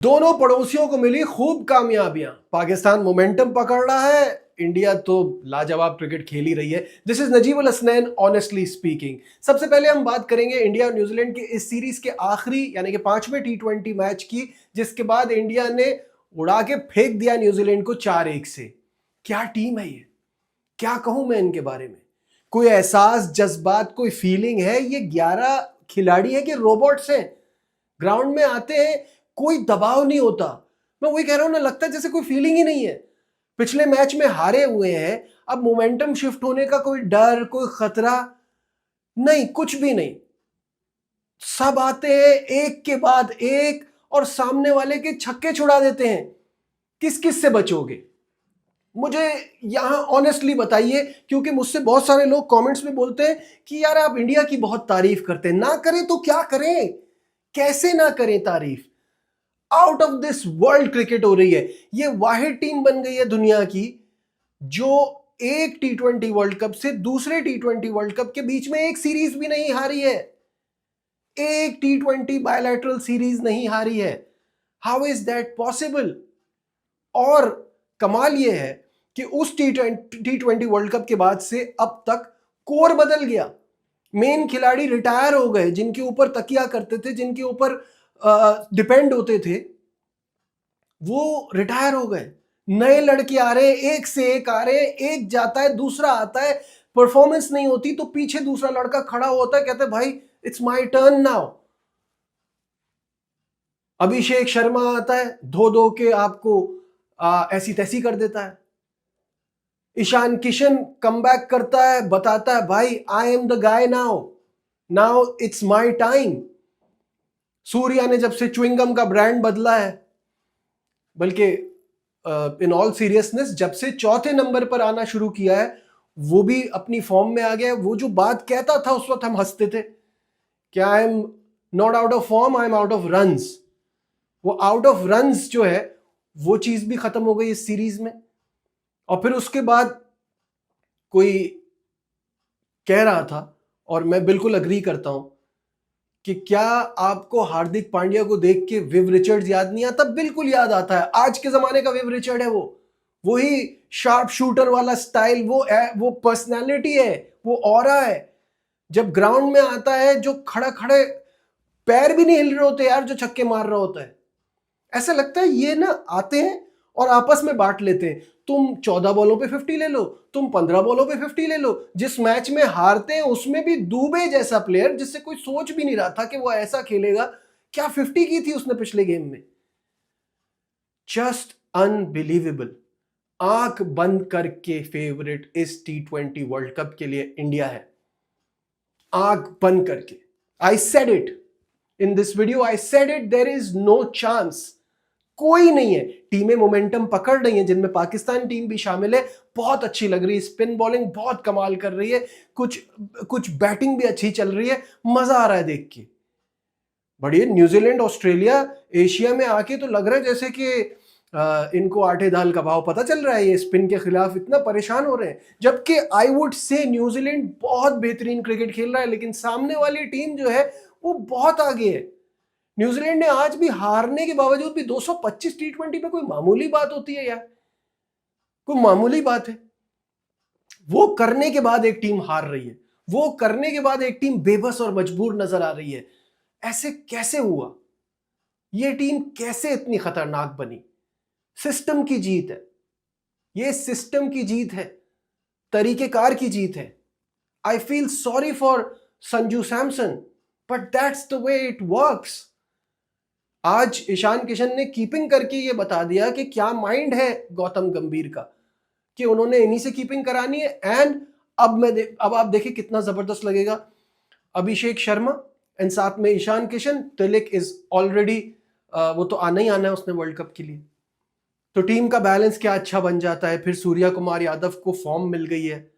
दोनों पड़ोसियों को मिली खूब कामयाबियां। पाकिस्तान मोमेंटम पकड़ रहा है, इंडिया तो लाजवाब क्रिकेट खेल ही रही है। This is Najeeb Al Hasnain honestly speaking. सबसे पहले हम बात करेंगे इंडिया और न्यूजीलैंड के इस सीरीज के आखिरी यानी कि 5वें T20 मैच की, जिसके बाद इंडिया ने उड़ा के फेंक दिया न्यूजीलैंड को 4-1 से। क्या टीम है ये, क्या कहूं मैं इनके बारे में। कोई एहसास, जज्बात, कोई फीलिंग है? ये 11 खिलाड़ी है कि रोबोट्स हैं? ग्राउंड में आते हैं, कोई दबाव नहीं होता। मैं वही कह रहा हूं ना, लगता है जैसे कोई फीलिंग ही नहीं है। पिछले मैच में हारे हुए हैं, अब मोमेंटम शिफ्ट होने का कोई डर, कोई खतरा नहीं, कुछ भी नहीं। सब आते हैं एक के बाद एक और सामने वाले के छक्के छुड़ा देते हैं। किस किस से बचोगे? मुझे यहां ऑनेस्टली बताइए, क्योंकि मुझसे बहुत सारे लोग कमेंट्स में बोलते हैं कि यार आप इंडिया की बहुत तारीफ करते हैं। ना करें तो क्या करें, कैसे ना करें तारीफ? Out of this world cricket हो रही है। ये वाहिद टीम बन गई है दुनिया की जो एक T20 वर्ल्ड कप से दूसरे T20 वर्ल्ड कप के बीच में एक सीरीज भी नहीं हारी है। एक T20 बायलैटरल सीरीज नहीं हारी है। How is that possible? और कमाल यह है कि उस T20 वर्ल्ड कप के बाद से अब तक कोर बदल गया। मेन खिलाड़ी रिटायर हो गए, जिनके ऊपर तकिया करते थे, जिनके ऊपर डिपेंड होते थे, वो रिटायर हो गए। नए लड़के आ रहे, एक से एक आ रहे, एक जाता है दूसरा आता है। परफॉर्मेंस नहीं होती तो पीछे दूसरा लड़का खड़ा होता है, कहता है भाई it's my turn now. Abhishek Sharma आता है, धो धो के आपको ऐसी तैसी कर देता है। ईशान किशन कमबैक करता है, बताता है भाई I am the guy now, now it's my time. Surya ने जब से च्युइंगम का ब्रांड बदला है, बल्कि इन ऑल सीरियसनेस जब से चौथे नंबर पर आना शुरू किया है, वो भी अपनी फॉर्म में आ गया है। वो जो बात कहता था उस वक्त हम हंसते थे कि I am not out of form, I am out of runs. वो आउट ऑफ रन्स जो है वो चीज भी खत्म हो गई इस सीरीज में। और फिर उसके बाद कोई कह रहा था, और मैं बिल्कुल अग्री करता हूं, कि क्या आपको हार्दिक पांड्या को देख के विव रिचर्ड्स याद नहीं आता? बिल्कुल याद आता है। आज के जमाने का विव रिचर्ड है वो, वही शार्प शूटर वाला स्टाइल, वो पर्सनालिटी है, वो ऑरा है। जब ग्राउंड में आता है, जो खड़ा खड़े पैर भी नहीं हिल रहे होते यार, जो छक्के मार रहा होता है, ऐसा लगता है ये ना आते हैं और आपस में बांट लेते हैं। तुम 14 बॉलों पे 50 ले लो, तुम 15 बॉलों पे 50 ले लो। जिस मैच में हारते हैं उसमें भी दुबे जैसा प्लेयर, जिससे कोई सोच भी नहीं रहा था कि वो ऐसा खेलेगा, क्या 50 की थी उसने पिछले गेम में। Just unbelievable. आंख बंद करके फेवरेट इस T20 वर्ल्ड कप के लिए इंडिया है, आंख बंद करके। I said it in this video, I said it, there is no chance. कोई नहीं है। टीमें मोमेंटम पकड़ रही हैं, जिनमें पाकिस्तान टीम भी शामिल है। बहुत अच्छी लग रही है, स्पिन बॉलिंग बहुत कमाल कर रही है, कुछ कुछ बैटिंग भी अच्छी चल रही है, मजा आ रहा है देख के। बढ़िया। न्यूजीलैंड, ऑस्ट्रेलिया एशिया में आके तो लग रहा है जैसे कि इनको आटे दाल का भाव पता चल रहा है। ये स्पिन के खिलाफ इतना परेशान हो रहे हैं, जबकि आई वुड से न्यूजीलैंड बहुत बेहतरीन क्रिकेट खेल रहा है, लेकिन सामने वाली टीम जो है वो बहुत आगे है। न्यूजीलैंड ने आज भी हारने के बावजूद भी 225 T20 पे कोई मामूली बात होती है यार? कोई मामूली बात है? वो करने के बाद एक टीम हार रही है, वो करने के बाद एक टीम बेबस और मजबूर नजर आ रही है। ऐसे कैसे हुआ? ये टीम कैसे इतनी खतरनाक बनी? सिस्टम की जीत है, ये सिस्टम की जीत है, तरीकेकार की जीत है। I feel sorry for Sanju Samson, but that's the way it works. आज ईशान किशन ने कीपिंग करके ये बता दिया कि क्या माइंड है गौतम गंभीर का, कि उन्होंने इन्हीं से कीपिंग करानी है। एंड अब आप देखिए कितना जबरदस्त लगेगा। अभिषेक शर्मा एंड साथ में ईशान किशन, तिलक इज ऑलरेडी, वो तो आना ही आना है उसने वर्ल्ड कप के लिए। तो टीम का बैलेंस क्या अच्छा बन जाता है। फिर सूर्या कुमार यादव को फॉर्म मिल गई है,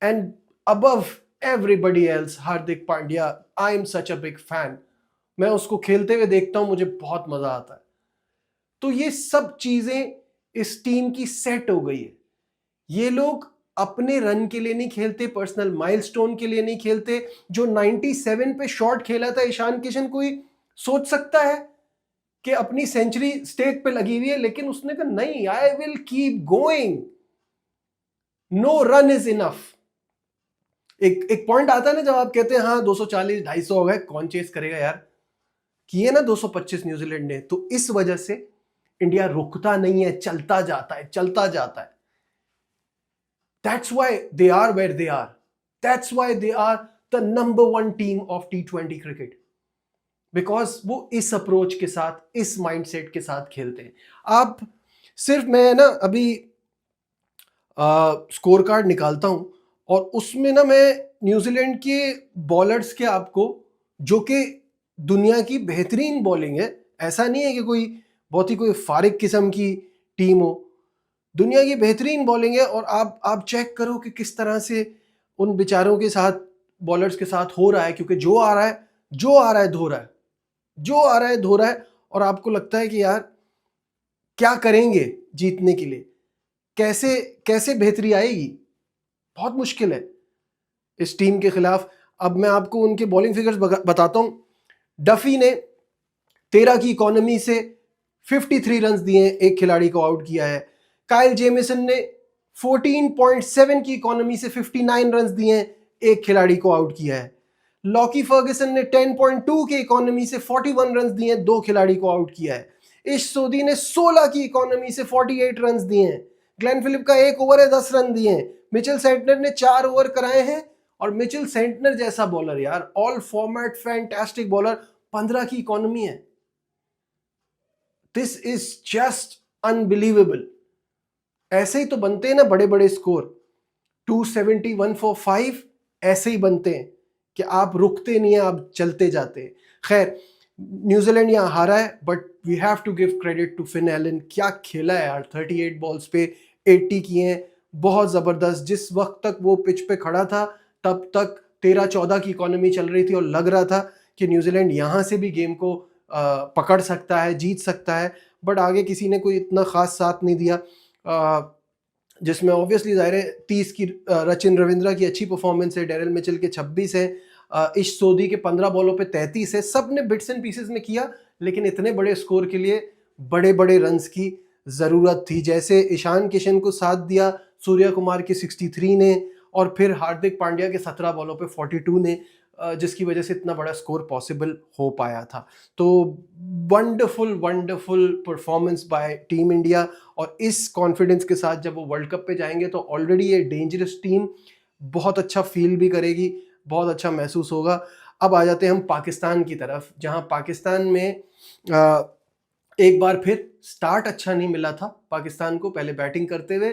and above everybody else Hardik Pandya, I am such a big fan. मैं उसको खेलते हुए देखता हूं, मुझे बहुत मजा आता है। तो ये सब चीजें इस टीम की सेट हो गई है। ये लोग अपने रन के लिए नहीं खेलते, पर्सनल माइलस्टोन के लिए नहीं खेलते। जो 97 पे शॉट खेला था ईशान किशन, कोई सोच सकता है कि अपनी सेंचुरी स्टेक पे लगी हुई है, लेकिन उसने कहा नहीं, I will keep going, no run is enough. एक पॉइंट आता है ना जब आप कहते हैं हाँ 240 250 हो गए, कौन चेस करेगा यार, किए ना 225 न्यूजीलैंड ने, तो इस वजह से इंडिया रुकता नहीं है, चलता जाता है, चलता जाता है। That's why they are where they are. That's why they are the number one team of T20 cricket. Because वो इस अप्रोच के साथ, इस माइंडसेट के साथ खेलते हैं। आप सिर्फ, मैं ना अभी स्कोर कार्ड निकालता हूं और उसमें ना मैं न्यूजीलैंड के बॉलर्स के आपको, जो कि दुनिया की बेहतरीन बॉलिंग है, ऐसा नहीं है कि कोई बहुत ही कोई फारिग किस्म की टीम हो, दुनिया की बेहतरीन बॉलिंग है। और आप चेक करो कि किस तरह से उन बेचारों के साथ, बॉलर्स के साथ हो रहा है, क्योंकि जो आ रहा है धो रहा है, जो आ रहा है धो रहा है। और आपको लगता है कि यार क्या करेंगे जीतने के लिए, कैसे कैसे बेहतरी आएगी, बहुत मुश्किल है इस टीम के खिलाफ। अब मैं आपको उनके बॉलिंग फिगर्स बताता हूं। डफी ने 13 की इकोनॉमी से 53 रन दिए, एक खिलाड़ी को आउट किया है। काइल जेमिसन ने 14.7 की इकोनॉमी से 59 रन दिए, एक खिलाड़ी को आउट किया है। लॉकी फर्गसन ने 10.2 की इकोनॉमी से 41 रन दिए, दो खिलाड़ी को आउट किया है। इश सोदी ने 16 की इकोनॉमी से 48 रन दिए हैं। ग्लेन फिलिप का एक ओवर है, 10 रन दिए हैं। मिचेल सेंटनर ने 4 ओवर कराए हैं, और मिचेल सेंटनर जैसा बॉलर यार, ऑल फॉर्मेट फैंटास्टिक बॉलर, 15 की इकोनॉमी है। This is just unbelievable. ऐसे ही तो बनते हैं ना बड़े बड़े स्कोर, 270, 145 ऐसे ही बनते हैं कि आप रुकते नहीं है, आप चलते जाते हैं। खैर, न्यूजीलैंड यहां हारा है, but we have to give credit to Finn Allen. क्या खेला है यार, 38 बॉल्स पे 80 किए हैं, बहुत जबरदस्त। जिस वक्त तक वो पिच पे खड़ा था तब तक 13-14 की इकोनॉमी चल रही थी, और लग रहा था कि न्यूजीलैंड यहां से भी गेम को पकड़ सकता है, जीत सकता है। बट आगे किसी ने कोई इतना खास साथ नहीं दिया, जिसमें ऑब्वियसली जाहिर है 30 की रचिन रविंद्रा की अच्छी परफॉर्मेंस है, डेरिल मिचेल के 26 है, इश सोदी के 15 बॉलों पे 33 है। सब ने बिट्स एंड पीसेस में किया, लेकिन इतने बड़े स्कोर के लिए बड़े बड़े रन्स की ज़रूरत थी। जैसे ईशान किशन को साथ दिया सूर्या कुमार के 63 ने, और फिर हार्दिक पांड्या के 17 बॉलों पे 42 ने, जिसकी वजह से इतना बड़ा स्कोर पॉसिबल हो पाया था। तो wonderful wonderful performance by team India, और इस कॉन्फिडेंस के साथ जब वो वर्ल्ड कप पे जाएंगे तो ऑलरेडी ये डेंजरस टीम बहुत अच्छा फील भी करेगी, बहुत अच्छा महसूस होगा। अब आ जाते हैं हम पाकिस्तान की तरफ, जहां पाकिस्तान में एक बार फिर स्टार्ट अच्छा नहीं मिला था पाकिस्तान को। पहले बैटिंग करते हुए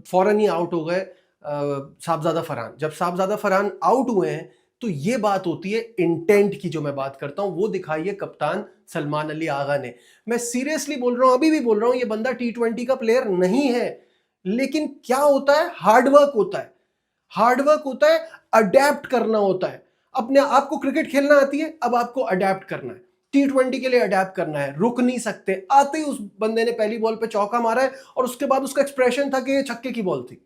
फौरन ही आउट हो गए साहबजादा फरहान। जब साहबजादा फरहान आउट हुए हैं तो ये बात होती है इंटेंट की, जो मैं बात करता हूं वो दिखाई है कप्तान सलमान अली आगा ने। मैं सीरियसली बोल रहा हूं, अभी भी बोल रहा हूं, ये बंदा T20 का प्लेयर नहीं है, लेकिन क्या होता है, हार्डवर्क होता है, हार्डवर्क होता है, अडेप्ट करना होता है। अपने आप को क्रिकेट खेलना आती है, अब आपको अडेप्ट करना है, T20 के लिए अडेप्ट करना है, रुक नहीं सकते। आते ही उस बंदे ने पहली बॉल पे चौका मारा है, और उसके बाद उसका एक्सप्रेशन था कि ये छक्के की बॉल थी,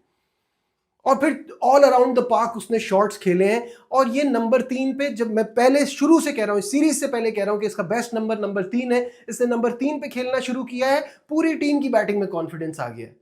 और फिर ऑल अराउंड द पार्क उसने शॉट्स खेले हैं। और ये नंबर 3 पे, जब मैं पहले शुरू से कह रहा हूं, सीरीज से पहले कह रहा हूं कि इसका बेस्ट नंबर 3 है, इसने नंबर 3 पे खेलना शुरू किया है, पूरी टीम की बैटिंग में कॉन्फिडेंस आ गया है।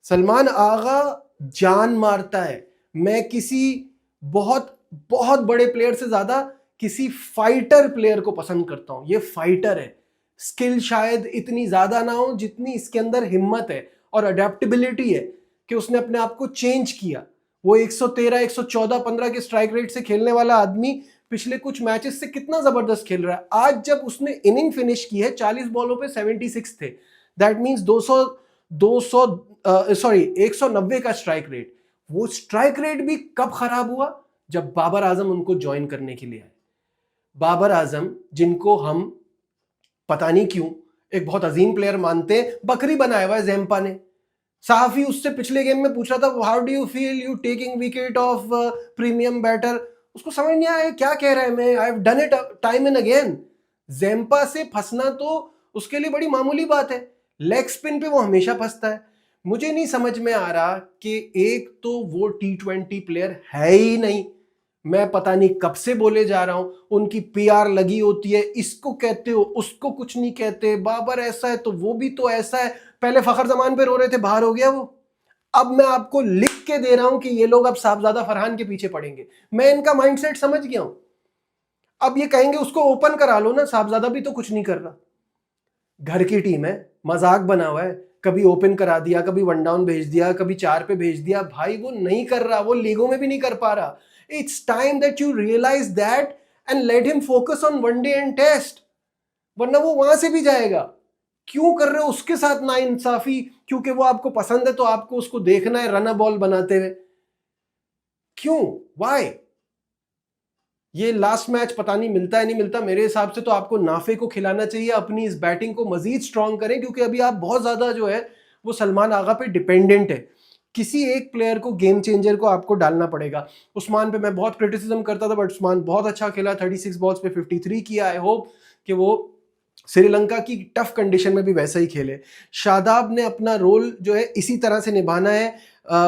सलमान आगा जान मारता है। मैं किसी बहुत बहुत बड़े प्लेयर से ज्यादा किसी फाइटर प्लेयर को पसंद करता हूं। ये फाइटर है, स्किल शायद इतनी ज्यादा ना हो जितनी इसके अंदर हिम्मत है और अडेप्टेबिलिटी है, कि उसने अपने आप को चेंज किया। वो 113, 114, 15 के स्ट्राइक रेट से खेलने वाला आदमी पिछले कुछ मैचेस से कितना जबरदस्त खेल रहा है। आज जब उसने इनिंग फिनिश की है, 40 बॉलों पे 76 थे, दैट मींस 190 का स्ट्राइक रेट। वो स्ट्राइक रेट भी कब खराब हुआ, जब बाबर आजम उनको ज्वाइन करने के लिए आए। बाबर आजम, जिनको हम पता नहीं क्यों एक बहुत अजीम प्लेयर मानते हैं, बकरी बनाया हुआ है जैम्पा ने। साहफी उससे पिछले गेम में पूछ रहा था, how do you feel you taking wicket of premium batter. उसको समझ नहीं आया क्या कह रहा है। मैं I have done it time and again. Zampa से फंसना तो उसके लिए बड़ी मामूली बात है, लेग स्पिन पे वो हमेशा फंसता है। मुझे नहीं समझ में आ रहा कि एक तो वो T20 प्लेयर है ही नहीं, मैं पता नहीं कब से बोले जा रहा हूं, उनकी पीआर लगी होती है, इसको कहते हो उसको कुछ नहीं कहते, बाबर ऐसा है तो वो भी तो ऐसा है। पहले फखर जमान पे रो रहे थे, बाहर हो गया वो। अब मैं आपको लिख के दे रहा हूं कि ये लोग अब साहबजादा फरहान के पीछे पड़ेंगे। मैं इनका माइंडसेट समझ गया हूं। अब ये कहेंगे उसको ओपन करा लो ना, साहबजादा भी तो कुछ नहीं कर रहा, घर की टीम है, मजाक बना हुआ है, कभी ओपन करा दिया, कभी वन डाउन भेज दिया, कभी 4 पे भेज दिया। भाई वो नहीं कर रहा, वो लीगों में भी नहीं कर पा रहा। It's time that you realise that and let him focus on one day and test, वरना वो वहां से भी जाएगा। क्यों कर रहे हो उसके साथ नाइंसाफी? क्योंकि वो आपको पसंद है तो आपको उसको देखना है रन बॉल बनाते हुए। क्यों? वाई? ये लास्ट मैच पता नहीं मिलता है नहीं मिलता। मेरे हिसाब से तो आपको नाफे को खिलाना चाहिए, अपनी इस बैटिंग को मजीद स्ट्रांग करें, क्योंकि अभी आप बहुत ज्यादा जो है वो सलमान आगा पे डिपेंडेंट है। किसी एक प्लेयर को, गेम चेंजर को आपको डालना पड़ेगा। उस्मान पे मैं बहुत क्रिटिसिज्म करता था, बट उस्मान बहुत अच्छा खेला, 36 बॉल्स पे 53 किया। आई होप कि वो श्रीलंका की टफ कंडीशन में भी वैसा ही खेले। शादाब ने अपना रोल जो है इसी तरह से निभाना है।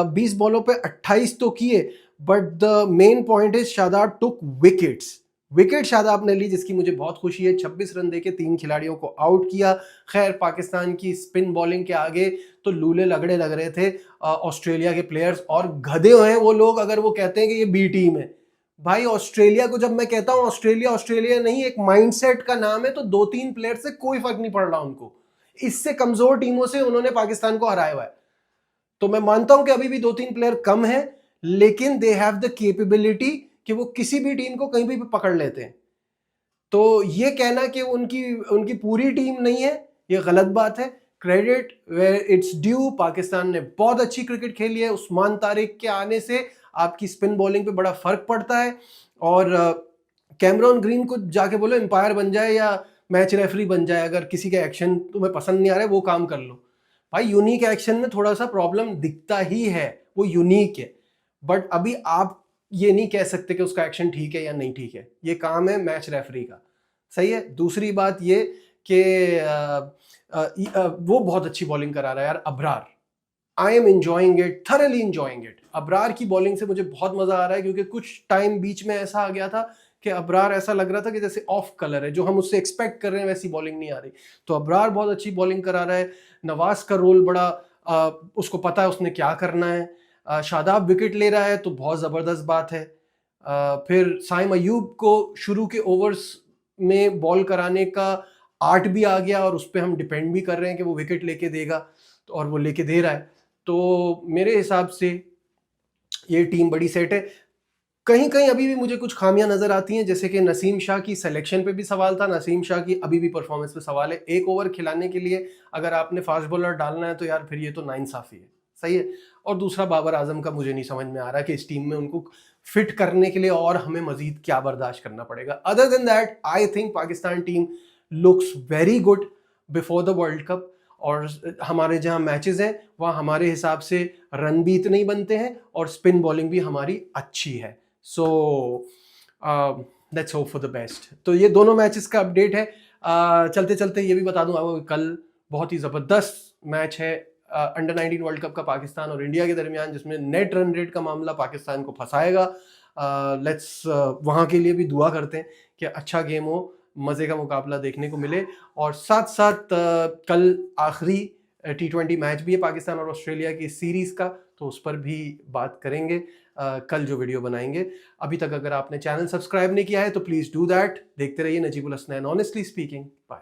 20 बॉलों पे 28 तो किए, but the main point is Shadab took wickets. Wicket Shadab ने ली, जिसकी मुझे बहुत खुशी है। 26 रन देके 3 खिलाड़ियों को आउट किया। खैर पाकिस्तान की स्पिन बॉलिंग के आगे तो लूले लगड़े लग रहे थे ऑस्ट्रेलिया के प्लेयर्स, और गधे हैं वो लोग अगर वो कहते हैं कि ये बी टीम है। भाई ऑस्ट्रेलिया को जब मैं कहता हूं ऑस्ट्रेलिया ऑस्ट्रेलिया नहीं, एक माइंडसेट का नाम है, तो 2-3 प्लेयर से कोई फर्क नहीं पड़ रहा उनको। इससे कमजोर टीमों से उन्होंने पाकिस्तान को हराया हुआ है। तो मैं मानता हूं कि अभी भी 2-3 प्लेयर कम है, लेकिन दे हैव द कैपेबिलिटी कि वो किसी भी टीम को कहीं भी पकड़ लेते हैं। तो ये कहना कि उनकी उनकी पूरी टीम नहीं है, ये गलत बात है। Credit where it's due. Pakistan ने बहुत अच्छी क्रिकेट खेली है। उस्मान तारिक के आने से आपकी स्पिन बॉलिंग पे बड़ा फर्क पड़ता है। और कैमरॉन ग्रीन को जाके बोलो एम्पायर बन जाए या मैच रेफरी बन जाए, अगर किसी का एक्शन तुम्हें पसंद नहीं आ रहा है वो काम कर लो। भाई यूनिक एक्शन में थोड़ा सा प्रॉब्लम दिखता ही है, वो यूनिक है, बट अभी आप ये नहीं कह सकते कि उसका एक्शन ठीक है या नहीं ठीक है। ये काम है मैच रेफरी का। सही है। दूसरी बात ये कि वो बहुत अच्छी बॉलिंग करा रहा है यार Abrar. I am enjoying it, thoroughly enjoying it. Abrar की बॉलिंग से मुझे बहुत मजा आ रहा है, क्योंकि कुछ टाइम बीच में ऐसा आ गया था कि अबरार ऐसा लग रहा था कि जैसे ऑफ कलर है, जो हम उससे एक्सपेक्ट कर रहे हैं वैसी बॉलिंग नहीं आ रही। तो अबरार बहुत अच्छी बॉलिंग करा रहा है। नवाज का रोल बड़ा उसको पता है उसने क्या करना है। शादाब विकेट ले रहा है तो बहुत ज़बरदस्त बात है। फिर साइम अयूब को शुरू के ओवर्स में बॉल कराने का आर्ट भी आ गया, और उस पर हम डिपेंड भी कर रहे हैं कि वो विकेट लेके देगा, तो और वो लेके दे रहा है। तो मेरे हिसाब से ये टीम बड़ी सेट है। कहीं कहीं अभी भी मुझे कुछ खामियां नजर आती हैं, जैसे कि नसीम शाह की सिलेक्शन पे भी सवाल था। नसीम शाह की अभी भी परफॉर्मेंस पे सवाल है। एक ओवर खिलाने के लिए अगर आपने फास्ट बॉलर डालना है तो यार फिर ये तो नाइंसाफी है। सही है। और दूसरा बाबर आजम का मुझे नहीं समझ में आ रहा कि इस टीम में उनको फिट करने के लिए और हमें मजीद क्या बर्दाश्त करना पड़ेगा। Other than that I think Pakistan team looks very good before the world cup. और हमारे जहां मैचेस हैं वहां हमारे हिसाब से रन भी इतने ही बनते हैं और स्पिन बॉलिंग भी हमारी अच्छी है। So let's hope for the best. तो ये दोनों मैचेस का अपडेट है। चलते चलते ये भी बता दूं आपको, कल बहुत ही ज़बरदस्त मैच है अंडर 19 वर्ल्ड कप का पाकिस्तान और इंडिया के दरमियान, जिसमें नेट रन रेट का मामला पाकिस्तान को फंसाएगा। लेट्स वहाँ के लिए भी दुआ करते हैं कि अच्छा गेम हो, मज़े का मुकाबला देखने को मिले। और साथ साथ कल आखिरी T20 मैच भी है पाकिस्तान और ऑस्ट्रेलिया की सीरीज़ का, तो उस पर भी बात करेंगे कल जो वीडियो बनाएंगे। अभी तक अगर आपने चैनल सब्सक्राइब नहीं किया है तो प्लीज़ डू दैट। देखते रहिए Najibul Hasnain honestly speaking. Bye.